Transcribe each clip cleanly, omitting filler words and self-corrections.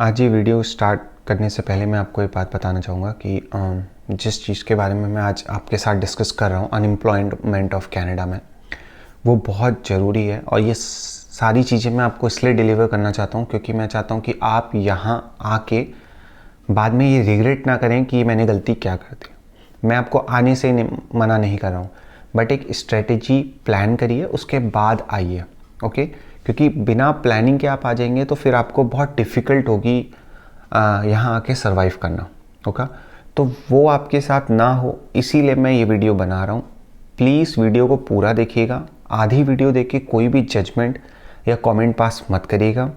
आज ये video start करने से पहले मैं आपको एक बात बताना चाहूँगा कि जिस चीज़ के बारे में मैं आज आपके साथ डिस्कस कर रहा हूँ अनएम्प्लॉयमेंट ऑफ कनाडा में, वो बहुत ज़रूरी है। और ये सारी चीज़ें मैं आपको इसलिए डिलीवर करना चाहता हूँ क्योंकि मैं चाहता हूँ कि आप यहाँ आके बाद में ये रिग्रेट ना करें कि मैंने गलती क्या कर दी। मैं आपको आने से मना नहीं कर रहा हूँ, बट एक स्ट्रेटेजी प्लान करिए, उसके बाद आइए, ओके। क्योंकि बिना प्लानिंग के आप आ जाएंगे तो फिर आपको बहुत डिफ़िकल्ट होगी यहाँ आके सरवाइव करना, ओके। तो वो आपके साथ ना हो, इसीलिए मैं ये वीडियो बना रहा हूँ। प्लीज़ वीडियो को पूरा देखिएगा। आधी वीडियो देख के कोई भी जजमेंट या कमेंट पास मत करिएगा।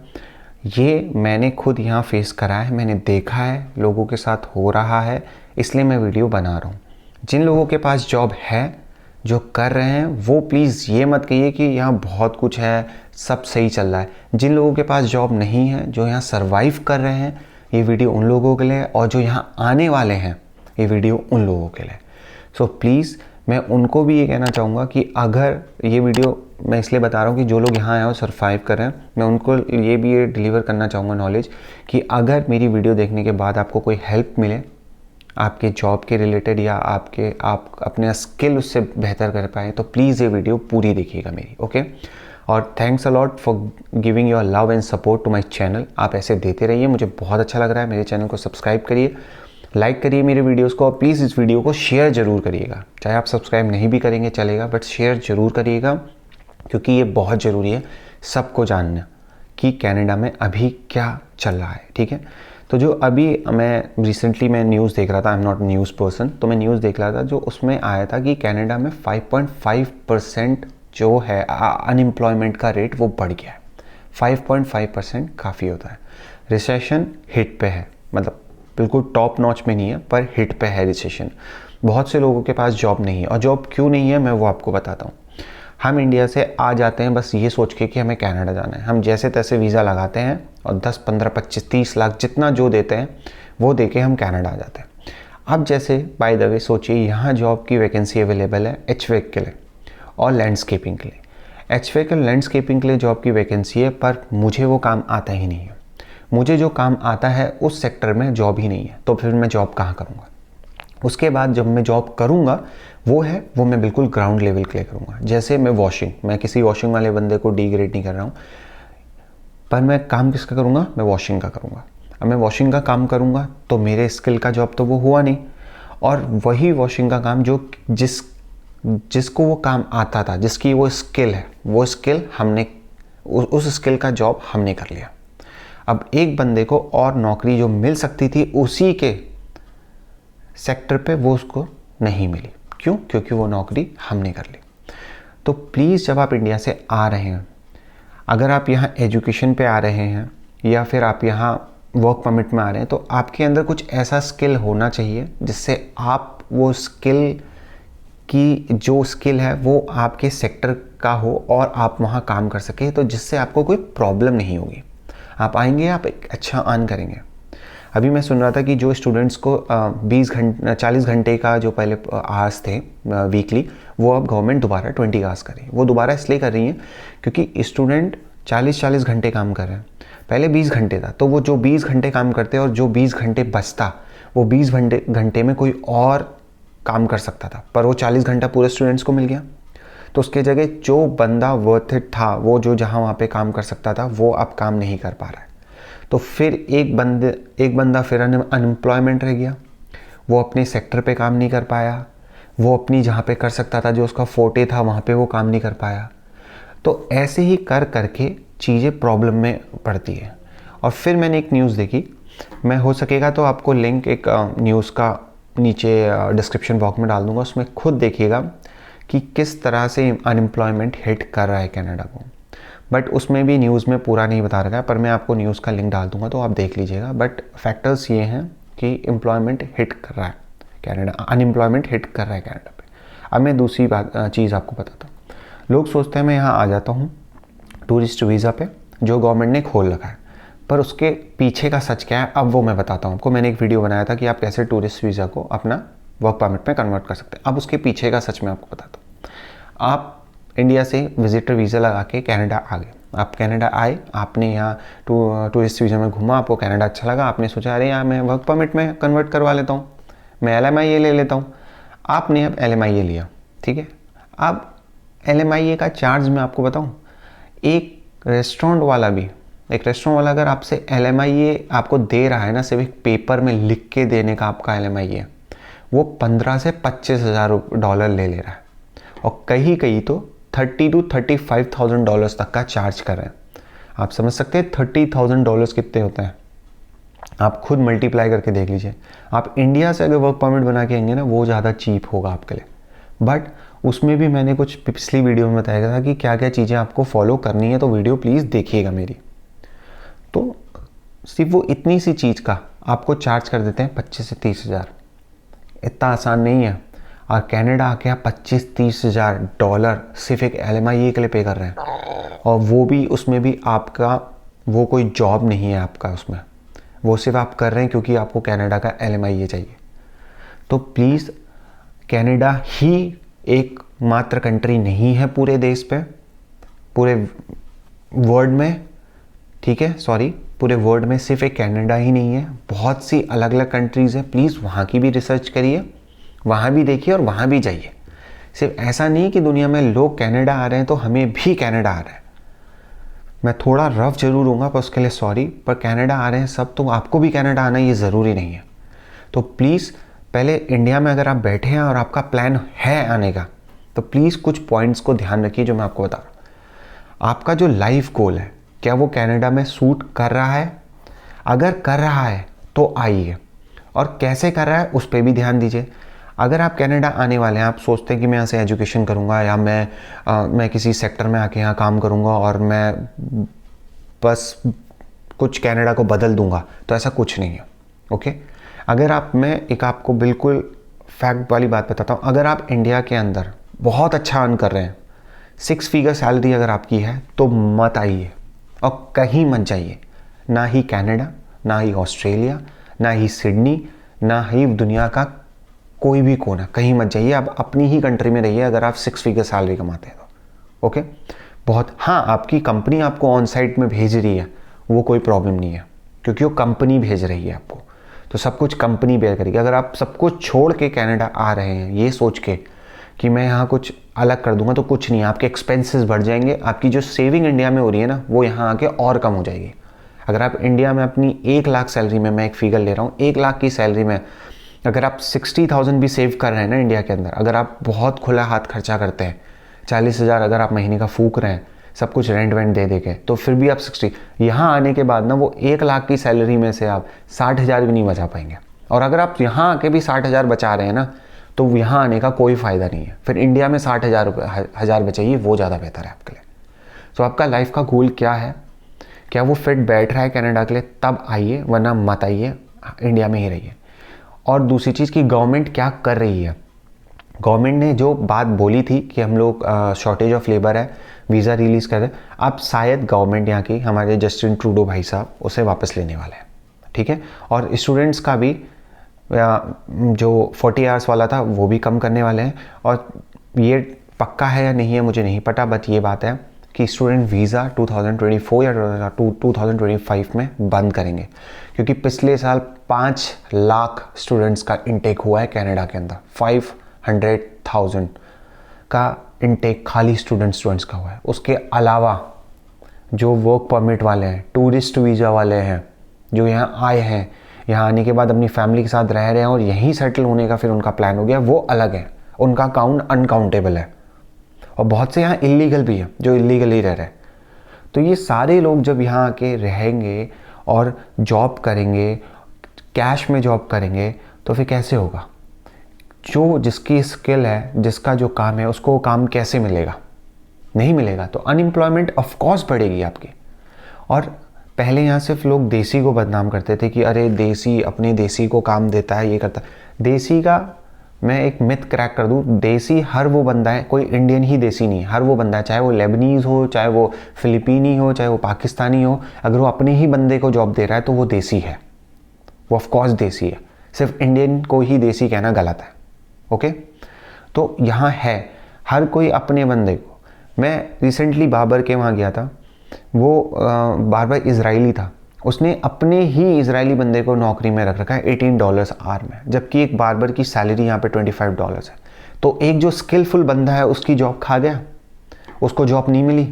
ये मैंने खुद यहाँ फेस करा है, मैंने देखा है, लोगों के साथ हो रहा है, इसलिए मैं वीडियो बना रहा हूँ। जिन लोगों के पास जॉब है, जो कर रहे हैं, वो प्लीज़ ये मत कहिए कि यहाँ बहुत कुछ है, सब सही चल रहा है। जिन लोगों के पास जॉब नहीं है, जो यहाँ सरवाइव कर रहे हैं, ये वीडियो उन लोगों के लिए, और जो यहाँ आने वाले हैं, ये वीडियो उन लोगों के लिए। सो प्लीज़ मैं उनको भी ये कहना चाहूँगा कि अगर ये वीडियो मैं इसलिए बता रहा हूँ कि जो लोग यहाँ आए और सरवाइव कर रहे हैं, मैं उनको ये डिलीवर करना चाहूँगा नॉलेज कि अगर मेरी वीडियो देखने के बाद आपको कोई हेल्प मिले आपके जॉब के रिलेटेड, या आप अपने स्किल उससे बेहतर कर पाए, तो प्लीज़ ये वीडियो पूरी देखिएगा मेरी, ओके। और thanks a lot for giving your love and support to my channel. आप ऐसे देते रहिए, मुझे बहुत अच्छा लग रहा है। मेरे चैनल को सब्सक्राइब करिए, लाइक करिए मेरे वीडियोस को, और प्लीज़ इस वीडियो को शेयर ज़रूर करिएगा। चाहे आप सब्सक्राइब नहीं भी करेंगे चलेगा, बट शेयर ज़रूर करिएगा, क्योंकि ये बहुत ज़रूरी है सबको जानना कि कनाडा में अभी क्या चल रहा है, ठीक है। तो जो अभी मैं रिसेंटली न्यूज़ देख रहा था, I am not news person, तो मैं न्यूज़ देख रहा था जो उसमें आया था कि कनाडा में 5.5% जो है अनएम्प्लॉयमेंट का रेट वो बढ़ गया है। 5.5% काफ़ी होता है। रिसेशन हिट पे है, मतलब बिल्कुल टॉप नॉच में नहीं है, पर हिट पे है रिसेशन। बहुत से लोगों के पास जॉब नहीं है, और जॉब क्यों नहीं है मैं वो आपको बताता हूँ। हम इंडिया से आ जाते हैं बस ये सोच के कि हमें कनाडा जाना है। हम जैसे तैसे वीज़ा लगाते हैं और 10, 15, 25, 30 लाख जितना जो देते हैं वो दे के हम कनाडा आ जाते हैं। अब जैसे बाय द वे सोचिए, यहाँ जॉब की वैकेंसी अवेलेबल है एचवेक के लिए और लैंडस्केपिंग के लिए। एचवेक और लैंडस्केपिंग के लिए जॉब की वैकेंसी है, पर मुझे वो काम आता ही नहीं है। मुझे जो काम आता है उस सेक्टर में जॉब ही नहीं है, तो फिर मैं जॉब कहाँ करूँगा। उसके बाद जब मैं जॉब करूँगा वो मैं बिल्कुल ग्राउंड लेवल के लिए करूँगा। जैसे मैं किसी वॉशिंग वाले बंदे को डिग्रेड नहीं कर रहा हूँ, पर मैं काम किसका करूँगा, मैं वॉशिंग का करूँगा। अब मैं वॉशिंग का काम करूँगा तो मेरे स्किल का जॉब तो वो हुआ नहीं, और वही वॉशिंग का काम जिसको वो काम आता था, जिसकी वो स्किल है, वो स्किल उस स्किल का जॉब हमने कर लिया। अब एक बंदे को और नौकरी जो मिल सकती थी उसी के सेक्टर पे, वो उसको नहीं मिली। क्यों? क्योंकि वो नौकरी हमने कर ली। तो प्लीज़ जब आप इंडिया से आ रहे हैं, अगर आप यहाँ एजुकेशन पे आ रहे हैं या फिर आप यहाँ वर्क परमिट में आ रहे हैं, तो आपके अंदर कुछ ऐसा स्किल होना चाहिए जिससे आप वो जो स्किल है वो आपके सेक्टर का हो और आप वहाँ काम कर सके, तो जिससे आपको कोई प्रॉब्लम नहीं होगी। आप आएंगे, आप एक अच्छा अर्न करेंगे। अभी मैं सुन रहा था कि जो स्टूडेंट्स को 40 घंटे का जो पहले आवर्स थे वीकली, वो अब गवर्नमेंट दोबारा 20 आवर्स कर रही है। वो दोबारा इसलिए कर रही है क्योंकि स्टूडेंट 40 घंटे काम कर रहे हैं। पहले 20 घंटे था, तो वो जो 20 घंटे काम करते और जो 20 घंटे बचता, वो 20 घंटे में कोई और काम कर सकता था, पर वो 40 घंटा पूरे स्टूडेंट्स को मिल गया। तो उसके जगह जो बंदा वर्थ इट था, वो जो जहाँ वहाँ पे काम कर सकता था, वो अब काम नहीं कर पा रहा है। तो फिर एक बंदा फिर अनएम्प्लॉयमेंट रह गया। वो अपने सेक्टर पे काम नहीं कर पाया, वो अपनी जहाँ पे कर सकता था, जो उसका फोर्टे था, वहाँ पे वो काम नहीं कर पाया। तो ऐसे ही करके चीज़ें प्रॉब्लम में पड़ती है। और फिर मैंने एक न्यूज़ देखी, मैं हो सकेगा तो आपको लिंक एक न्यूज़ का नीचे डिस्क्रिप्शन बॉक्स में डाल दूँगा, उसमें खुद देखिएगा कि किस तरह से अनएम्प्लॉयमेंट हिट कर रहा है कनाडा को। बट उसमें भी न्यूज़ में पूरा नहीं बता रखा है, पर मैं आपको न्यूज़ का लिंक डाल दूंगा, तो आप देख लीजिएगा। बट फैक्टर्स ये हैं कि एम्प्लॉयमेंट हिट कर रहा है कनाडा, अनएम्प्लॉयमेंट हिट कर रहा है कनाडा पे। अब मैं दूसरी चीज़ आपको बताता हूँ। लोग सोचते हैं मैं यहाँ आ जाता हूँ टूरिस्ट वीज़ा पे, जो गवर्नमेंट ने खोल रखा है, पर उसके पीछे का सच क्या है अब वो मैं बताता हूँ आपको। मैंने एक वीडियो बनाया था कि आप कैसे टूरिस्ट वीज़ा को अपना वर्क परमिट में कन्वर्ट कर सकते हैं। अब उसके पीछे का सच मैं आपको बताता हूँ। आप इंडिया से विजिटर वीज़ा लगा के कनाडा आ गए, आप कनाडा आए, आपने यहाँ टूरिस्ट वीज़ा में घूमा, आपको कनाडा अच्छा लगा, आपने सोचा अरे यार मैं वर्क परमिट में कन्वर्ट करवा लेता हूँ, मैं LMIA ले लेता हूँ। आपने अब LMIA लिया, ठीक है। अब LMIA का चार्ज मैं आपको बताऊँ, एक रेस्टोरेंट वाला अगर आपसे LMIA आपको दे रहा है ना, सिर्फ एक पेपर में लिख के देने का आपका LMIA, वो 15 से 25,000 डॉलर ले रहा है, और कहीं तो 30 to 35,000 डॉलर्स तक का चार्ज कर रहे हैं। आप समझ सकते हैं 30,000 डॉलर्स कितने होते हैं, आप खुद मल्टीप्लाई करके देख लीजिए। आप इंडिया से अगर वर्क परमिट बना के आएंगे ना, वो ज़्यादा चीप होगा आपके लिए। बट उसमें भी मैंने कुछ पिछली वीडियो में बताया था कि क्या क्या चीज़ें आपको फॉलो करनी है, तो वीडियो प्लीज़ देखिएगा मेरी। तो सिर्फ वो इतनी सी चीज़ का आपको चार्ज कर देते हैं 25 से 30,000। इतना आसान नहीं है। और कनाडा आके आप 25-30 हज़ार डॉलर सिर्फ एक LMIA के लिए पे कर रहे हैं, और वो भी उसमें भी आपका वो कोई जॉब नहीं है आपका उसमें, वो सिर्फ आप कर रहे हैं क्योंकि आपको कनाडा का LMIA चाहिए। तो प्लीज़, कनाडा ही एक मात्र कंट्री नहीं है पूरे देश पे, पूरे वर्ल्ड में, ठीक है, सॉरी, पूरे वर्ल्ड में सिर्फ एक कनाडा ही नहीं है, बहुत सी अलग अलग कंट्रीज़ हैं। प्लीज़ वहाँ की भी रिसर्च करिए, वहाँ भी देखिए और वहाँ भी जाइए। सिर्फ ऐसा नहीं कि दुनिया में लोग कनाडा आ रहे हैं तो हमें भी कनाडा आ रहा है। मैं थोड़ा रफ जरूर हूँगा, पर उसके लिए सॉरी, पर कनाडा आ रहे हैं सब, तो आपको भी कनाडा आना ये ज़रूरी नहीं है। तो प्लीज़, पहले इंडिया में अगर आप बैठे हैं और आपका प्लान है आने का, तो प्लीज़ कुछ पॉइंट्स को ध्यान रखिए जो मैं आपको बता रहा हूँ। आपका जो लाइफ गोल है, क्या वो कनाडा में सूट कर रहा है? अगर कर रहा है तो आइए, और कैसे कर रहा है उस पर भी ध्यान दीजिए। अगर आप कनाडा आने वाले हैं, आप सोचते हैं कि मैं यहाँ से एजुकेशन करूँगा या मैं किसी सेक्टर में आके यहाँ काम करूँगा और मैं बस कुछ कनाडा को बदल दूँगा, तो ऐसा कुछ नहीं है, ओके। अगर मैं एक आपको बिल्कुल फैक्ट वाली बात बताता हूँ, अगर आप इंडिया के अंदर बहुत अच्छा अर्न कर रहे हैं, 6 फिगर सैलरी अगर आपकी है, तो मत आइए और कहीं मत जाइए, ना ही कनाडा, ना ही ऑस्ट्रेलिया, ना ही सिडनी, ना ही दुनिया का कोई भी कोना, कहीं मत जाइए। आप अपनी ही कंट्री में रहिए अगर आप 6 फिगर सैलरी कमाते हैं तो, ओके। बहुत, हाँ, आपकी कंपनी आपको ऑन साइट में भेज रही है, वो कोई प्रॉब्लम नहीं है, क्योंकि वो कंपनी भेज रही है आपको, तो सब कुछ कंपनी बेयर करेगी। अगर आप सब कुछ छोड़ के कनाडा आ रहे हैं ये सोच के कि मैं यहाँ कुछ अलग कर दूंगा, तो कुछ नहीं, आपके एक्सपेंसेस बढ़ जाएंगे, आपकी जो सेविंग इंडिया में हो रही है ना, वो यहाँ आके और कम हो जाएगी। अगर आप इंडिया में अपनी 1 लाख सैलरी में, मैं एक फिगर ले रहा हूँ, 1 लाख की सैलरी में अगर आप 60,000 भी सेव कर रहे हैं ना इंडिया के अंदर, अगर आप बहुत खुला हाथ खर्चा करते हैं, 40,000 अगर आप महीने का फूक रहे हैं सब कुछ रेंट वेंट दे के, तो फिर भी आप 60, यहाँ आने के बाद ना वो 1 लाख की सैलरी में से आप 60,000 भी नहीं बचा पाएंगे। और अगर आप यहाँ आके भी 60,000 बचा रहे हैं ना, तो यहाँ आने का कोई फ़ायदा नहीं है। फिर इंडिया में 60,000 बचाइए, वो ज़्यादा बेहतर है आपके लिए। तो आपका लाइफ का गोल क्या है, क्या वो फिट बैठ रहा है कनाडा के लिए, तब आइए, वरना मत आइए, इंडिया में ही रहिए। और दूसरी चीज़ की गवर्नमेंट क्या कर रही है, गवर्नमेंट ने जो बात बोली थी कि हम लोग शॉर्टेज ऑफ लेबर है, वीज़ा रिलीज़ कर रहे हैं, अब शायद गवर्नमेंट यहाँ की, हमारे जस्टिन ट्रूडो भाई साहब, उसे वापस लेने वाले हैं, ठीक है। और स्टूडेंट्स का भी जो 40 आवर्स वाला था वो भी कम करने वाले हैं। और ये पक्का है या नहीं है मुझे नहीं पता, बट ये बात है कि स्टूडेंट वीज़ा 2024 या 2025 में बंद करेंगे, क्योंकि पिछले साल 5 लाख स्टूडेंट्स का इंटेक हुआ है कनाडा के अंदर, 500,000 का इंटेक खाली स्टूडेंट्स का हुआ है। उसके अलावा जो वर्क परमिट वाले हैं, टूरिस्ट वीज़ा वाले हैं, जो यहाँ आए हैं, यहाँ आने के बाद अपनी फैमिली के साथ रह रहे हैं और यहीं सेटल होने का फिर उनका प्लान हो गया, वो अलग है, उनका अकाउंट अनकाउंटेबल है। और बहुत से यहाँ इलीगल भी है जो इलीगली रह रहे हैं। तो ये सारे लोग जब यहाँ आके रहेंगे और जॉब करेंगे, कैश में जॉब करेंगे, तो फिर कैसे होगा? जो जिसकी स्किल है, जिसका जो काम है, उसको काम कैसे मिलेगा? नहीं मिलेगा। तो अनएम्प्लॉयमेंट ऑफ कोर्स बढ़ेगी आपकी। और पहले यहाँ सिर्फ लोग देसी को बदनाम करते थे कि अरे देसी अपने देसी को काम देता है, ये करता है। देसी का मैं एक मिथ क्रैक कर दूँ, देसी हर वो बंदा है, कोई इंडियन ही देसी नहीं, हर वो बंदा है, चाहे वो लेबनीज़ हो, चाहे वो फिलिपीनी हो, चाहे वो पाकिस्तानी हो, अगर वो अपने ही बंदे को जॉब दे रहा है तो वो देसी है, वो ऑफकोर्स देसी है। सिर्फ इंडियन को ही देसी कहना गलत है, ओके। तो यहाँ है हर कोई अपने बंदे को। मैं रिसेंटली बाबर के वहाँ गया था, वो बार्बर इजरायली था, उसने अपने ही इजरायली बंदे को नौकरी में रख रखा है $18 आवर में, जबकि एक बार्बर की सैलरी यहाँ पे $25 है। तो एक जो स्किलफुल बंदा है उसकी जॉब खा गया, उसको जॉब नहीं मिली।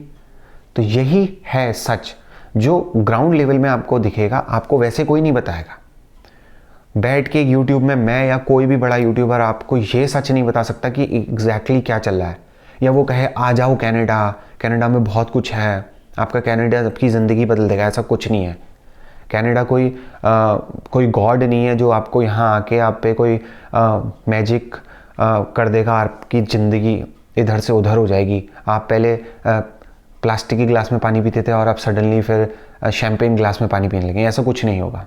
तो यही है सच, जो ग्राउंड लेवल में आपको दिखेगा, आपको वैसे कोई नहीं बताएगा। बैठ के यूट्यूब में मैं या कोई भी बड़ा यूट्यूबर आपको ये सच नहीं बता सकता कि एग्जैक्टली क्या चल रहा है, या वो कहे आ जाओ कनाडा, कनाडा में बहुत कुछ है, आपका कनाडा आपकी ज़िंदगी बदल देगा। ऐसा कुछ नहीं है। कनाडा कोई गॉड नहीं है जो आपको यहाँ आके आप पे कोई मैजिक कर देगा, आपकी ज़िंदगी इधर से उधर हो जाएगी। आप पहले प्लास्टिक की ग्लास में पानी पीते थे और आप सडनली फिर शैम्पेन ग्लास में पानी पीने लगे, ऐसा कुछ नहीं होगा।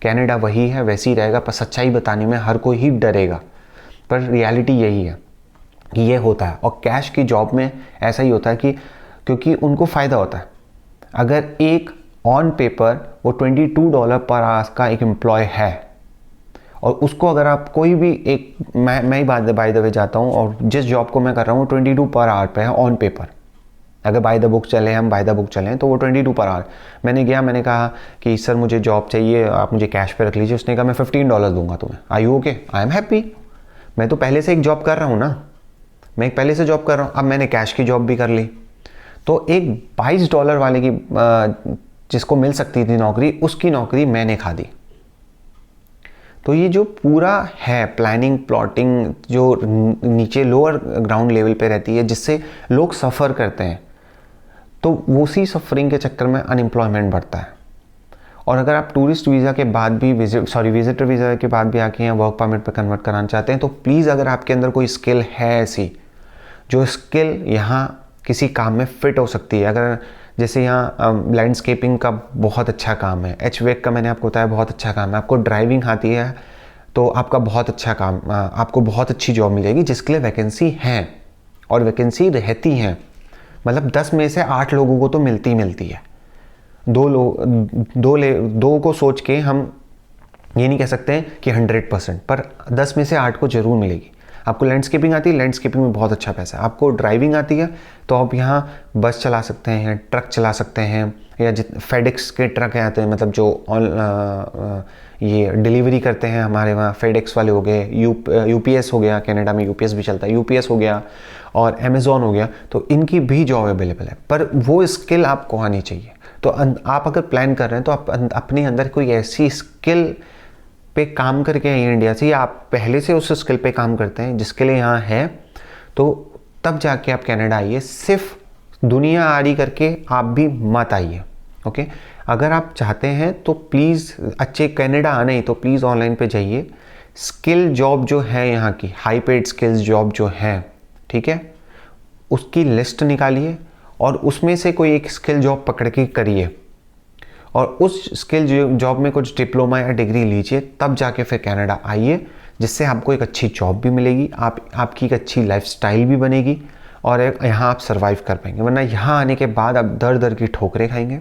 कनाडा वही है, वैसे ही रहेगा, पर सच्चाई बताने में हर कोई ही डरेगा। पर रियलिटी यही है कि ये होता है। और कैश की जॉब में ऐसा ही होता है कि क्योंकि उनको फ़ायदा होता है। अगर एक ऑन पेपर वो $22 पर आवर का एक एम्प्लॉय है, और उसको अगर आप कोई भी एक मैं ही बाय द वे जाता हूँ, और जिस जॉब को मैं कर रहा हूँ 22 पर आवर पे है ऑन पेपर। अगर बाय द बुक चलें तो वो 22 पर आवर। मैंने गया, मैंने कहा कि सर मुझे जॉब चाहिए, आप मुझे कैश पे रख लीजिए। उसने कहा मैं $15 दूंगा तुम्हें। I you okay? I am happy. मैं तो पहले से एक जॉब कर रहा हूँ ना, मैं एक पहले से जॉब कर रहा हूँ, अब मैंने कैश की जॉब भी कर ली। तो एक $22 वाले की जिसको मिल सकती थी नौकरी, उसकी नौकरी मैंने खा दी। तो ये जो पूरा है प्लानिंग प्लॉटिंग जो नीचे लोअर ग्राउंड लेवल पे रहती है, जिससे लोग सफ़र करते हैं, तो उसी सफरिंग के चक्कर में अनएम्प्लॉयमेंट बढ़ता है। और अगर आप टूरिस्ट वीज़ा के बाद भी विजिटर वीज़ा के बाद भी आके यहाँ वर्क परमिट पे कन्वर्ट कराना चाहते हैं, तो प्लीज़ अगर आपके अंदर कोई स्किल है ऐसी जो स्किल यहाँ किसी काम में फिट हो सकती है, अगर जैसे यहाँ लैंडस्केपिंग का बहुत अच्छा काम है, HVAC का मैंने आपको बताया बहुत अच्छा काम है, आपको ड्राइविंग आती है तो आपका बहुत अच्छा काम, आपको बहुत अच्छी जॉब मिल जाएगी, जिसके लिए वैकेंसी है और वैकेंसी रहती हैं। मतलब 10 में से 8 लोगों को तो मिलती है। दो को सोच के हम ये नहीं कह सकते हैं कि 100%, पर 10 में से 8 को जरूर मिलेगी। आपको लैंडस्केपिंग आती है, लैंडस्केपिंग में बहुत अच्छा पैसा है। आपको ड्राइविंग आती है तो आप यहाँ बस चला सकते हैं, ट्रक चला सकते हैं, या फेडेक्स के ट्रक आते हैं, मतलब जो ये डिलीवरी करते हैं हमारे वहाँ फेडेक्स वाले हो गए, यूपीएस हो गया, कनाडा में यूपीएस भी चलता है, यूपीएस हो गया और अमेज़ॉन हो गया। तो इनकी भी जॉब अवेलेबल है, पर वो स्किल आपको आनी चाहिए। तो आप अगर प्लान कर रहे हैं तो आप अपने अंदर कोई ऐसी स्किल पे काम करके आइए इंडिया से, या आप पहले से उस स्किल पे काम करते हैं जिसके लिए यहाँ है, तो तब जाके आप कनाडा आइए। सिर्फ दुनिया आड़ी करके आप भी मत आइए, ओके? अगर आप चाहते हैं तो प्लीज़ अच्छे कनाडा आना ही तो प्लीज़ ऑनलाइन पे जाइए। स्किल जॉब जो है यहाँ की, हाई पेड स्किल्स जॉब जो है, ठीक है, उसकी लिस्ट निकालिए और उसमें से कोई एक स्किल जॉब पकड़ के करिए, और उस स्किल जॉब में कुछ डिप्लोमा या डिग्री लीजिए, तब जाके फिर कनाडा आइए, जिससे आपको एक अच्छी जॉब भी मिलेगी, आपकी एक अच्छी लाइफस्टाइल भी बनेगी, और यहाँ आप सर्वाइव कर पाएंगे। वरना यहाँ आने के बाद आप दर दर की ठोकरें खाएंगे,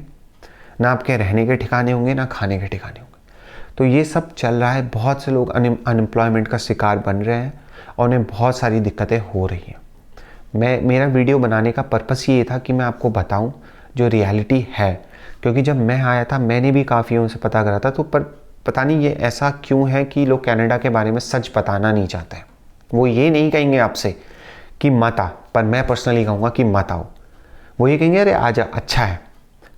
ना आपके रहने के ठिकाने होंगे, ना खाने के ठिकाने होंगे। तो ये सब चल रहा है। बहुत से लोग अनएम्प्लॉयमेंट का शिकार बन रहे हैं और उन्हें बहुत सारी दिक्कतें हो रही हैं। मेरा वीडियो बनाने का पर्पस ये था कि मैं आपको बताऊं जो रियलिटी है, क्योंकि जब मैं आया था मैंने भी काफ़ी उनसे पता करा था, तो पर पता नहीं ये ऐसा क्यों है कि लोग कनाडा के बारे में सच बताना नहीं चाहते। वो ये नहीं कहेंगे आपसे कि मत आ, पर मैं पर्सनली कहूँगा कि मत आओ। वो ये कहेंगे अरे आजा, अच्छा है।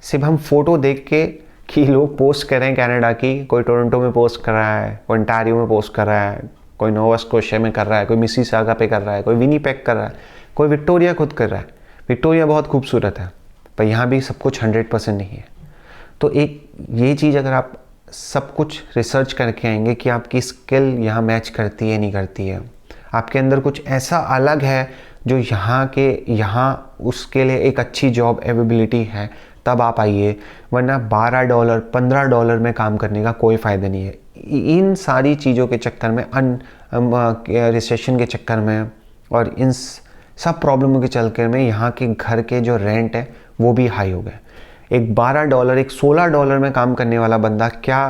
सिर्फ हम फोटो देख के कि लोग पोस्ट कर रहे हैं कनाडा की, कोई टोरंटो में पोस्ट कर रहा है, कोई ओंटारियो में पोस्ट कर रहा है, कोई नोवा स्कोशिया में कर रहा है, कोई मिसिसागा पे कर रहा है, कोई विनीपेग कर रहा है, कोई विक्टोरिया खुद कर रहा है। विक्टोरिया बहुत खूबसूरत है, पर यहाँ भी सब कुछ 100% नहीं है। तो एक ये चीज़ अगर आप सब कुछ रिसर्च करके आएंगे कि आपकी स्किल यहाँ मैच करती है नहीं करती है, आपके अंदर कुछ ऐसा अलग है जो यहाँ उसके लिए एक अच्छी जॉब अवेलेबिलिटी है, तब आप आइए। वरना $12 $15 में काम करने का कोई फ़ायदा नहीं है। इन सारी चीज़ों के चक्कर में, रिसेशन के चक्कर में और इन सब प्रॉब्लमों के चक्कर में यहाँ के घर के जो रेंट है वो भी हाई हो गए। एक $12 एक $16 में काम करने वाला बंदा क्या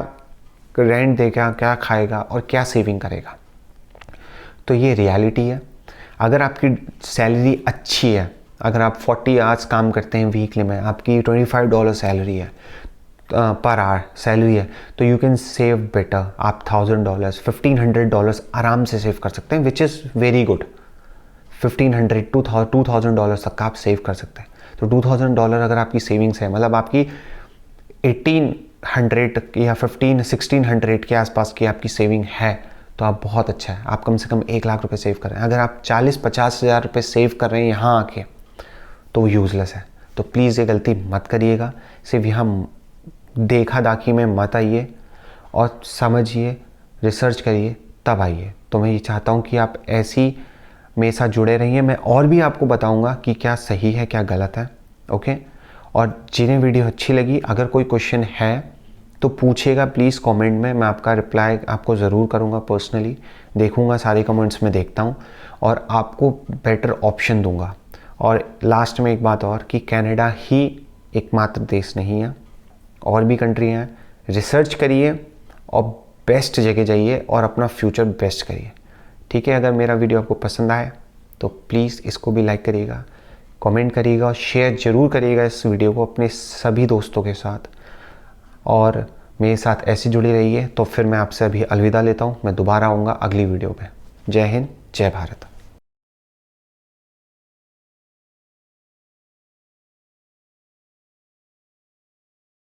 रेंट देगा, क्या खाएगा और क्या सेविंग करेगा? तो ये रियलिटी है। अगर आपकी सैलरी अच्छी है अगर आप 40 आवर्स काम करते हैं वीकली में, आपकी $25 सैलरी है पर आवर सैलरी है, तो यू कैन सेव बेटर। आप $1000 $1500 आराम से सेव कर सकते हैं, विच इज़ वेरी गुड। 1500 $2000 तक का आप सेव कर सकते हैं। तो $2000 अगर आपकी सेविंग्स है, मतलब आपकी 1800 या 1600 के आसपास की आपकी सेविंग है, तो आप बहुत अच्छा है। आप कम से कम 1 लाख रुपए सेव कर रहे हैं। अगर आप 40-50 हज़ार रुपये सेव कर रहे हैं यहाँ आके, तो वो यूज़लेस है। तो प्लीज़ ये गलती मत करिएगा। सिर्फ यहाँ देखा दाखी में मत आइए, और समझिए, रिसर्च करिए, तब आइए। तो मैं ये चाहता हूँ कि आप ऐसी मेरे साथ जुड़े रहिए। मैं और भी आपको बताऊँगा कि क्या सही है क्या गलत है, ओके। और जिन्हें वीडियो अच्छी लगी, अगर कोई क्वेश्चन है तो पूछिएगा प्लीज़ कमेंट में। मैं आपका रिप्लाई आपको ज़रूर करूँगा, पर्सनली देखूँगा, सारे कमेंट्स में देखता हूँ और आपको बेटर ऑप्शन दूँगा। और लास्ट में एक बात और, कि कनाडा ही एकमात्र देश नहीं है, और भी कंट्री हैं। रिसर्च करिए और बेस्ट जगह जाइए और अपना फ्यूचर बेस्ट करिए, ठीक है। अगर मेरा वीडियो आपको पसंद आए तो प्लीज़ इसको भी लाइक करिएगा, कमेंट करिएगा और शेयर ज़रूर करिएगा इस वीडियो को अपने सभी दोस्तों के साथ। और मेरे साथ ऐसे जुड़ी रहिए। तो फिर मैं आपसे अभी अलविदा लेता हूँ। मैं दोबारा आऊँगा अगली वीडियो पे। जय हिंद, जय भारत।